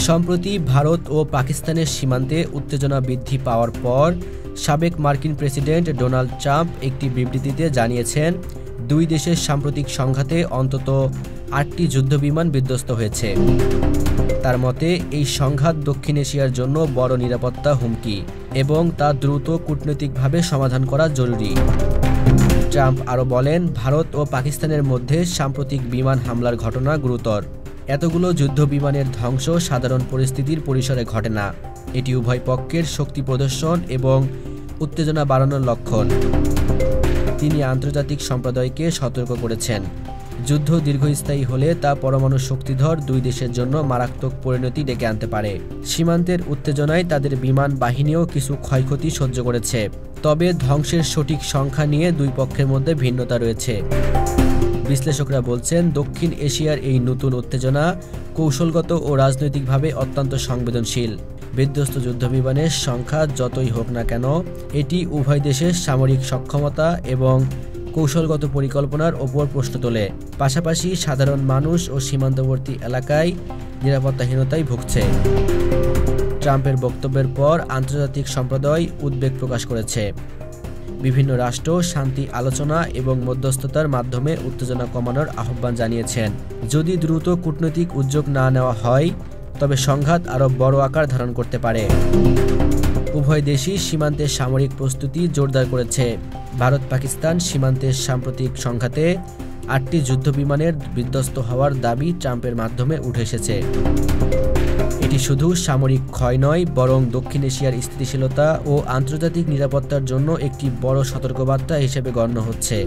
সম্প্রতি ভারত ও পাকিস্তানের সীমান্তে উত্তেজনা বৃদ্ধি পাওয়ার পর সাবেক মার্কিন প্রেসিডেন্ট ডোনাল্ড ট্রাম্প একটি বিবৃতিতে জানিয়েছেন, দুই দেশের সাম্প্রতিক সংঘাতে অন্তত ৮টি যুদ্ধবিমান বিধ্বস্ত হয়েছে। তার মতে, এই সংঘাত দক্ষিণ এশিয়ার জন্য বড় নিরাপত্তা হুমকি এবং তা দ্রুত কূটনৈতিকভাবে সমাধান করা জরুরি। ট্রাম্প আরও বলেন, ভারত ও পাকিস্তানের মধ্যে সাম্প্রতিক বিমান হামলার ঘটনা গুরুতর। এতগুলো যুদ্ধ বিমানের ধ্বংস সাধারণ পরিস্থিতির পরিসরে ঘটে না। এটি উভয় পক্ষের শক্তি প্রদর্শন এবং উত্তেজনা বাড়ানোর লক্ষণ। তিনি আন্তর্জাতিক সম্প্রদায়কে সতর্ক করেছেন, যুদ্ধ দীর্ঘস্থায়ী হলে তা পরমাণু শক্তিধর দুই দেশের জন্য মারাত্মক পরিণতি ডেকে আনতে পারে। সীমান্তের উত্তেজনায় তাদের বিমান বাহিনীও কিছু ক্ষয়ক্ষতি সহ্য করেছে, তবে ধ্বংসের সঠিক সংখ্যা নিয়ে দুই পক্ষের মধ্যে ভিন্নতা রয়েছে। বিশ্লেষকরা বলছেন, দক্ষিণ এশিয়ার এই নতুন উত্তেজনা কৌশলগত ও রাজনৈতিকভাবে অত্যন্ত সংবেদনশীল। বিধ্বস্ত যুদ্ধবিমানের সংখ্যা যতই হোক না কেন, এটি উভয় দেশের সামরিক সক্ষমতা এবং কৌশলগত পরিকল্পনার ওপর প্রশ্ন তোলে। পাশাপাশি সাধারণ মানুষ ও সীমান্তবর্তী এলাকায় নিরাপত্তাহীনতায় ভুগছে। ট্রাম্পের বক্তব্যের পর আন্তর্জাতিক সম্প্রদায় উদ্বেগ প্রকাশ করেছে। বিভিন্ন রাষ্ট্র শান্তি আলোচনা এবং মধ্যস্থতার মাধ্যমে উত্তেজনা কমানোর আহ্বান জানিয়েছেন। যদি দ্রুত কূটনৈতিক উদ্যোগ না নেওয়া হয়, তবে সংঘাত আরও বড় আকার ধারণ করতে পারে। উভয় দেশই সীমান্তের সামরিক প্রস্তুতি জোরদার করেছে। ভারত পাকিস্তান সীমান্তের সাম্প্রতিক সংঘাতে ৮টি যুদ্ধবিমানের বিধ্বস্ত হওয়ার দাবি ট্রাম্পের মাধ্যমে উঠে এসেছে। এটি শুধু সামরিক ক্ষয় নয়, বরং দক্ষিণ এশিয়ার স্থিতিশীলতা ও আন্তর্জাতিক নিরাপত্তার জন্য একটি বড় সতর্কবার্তা হিসেবে গণ্য হচ্ছে।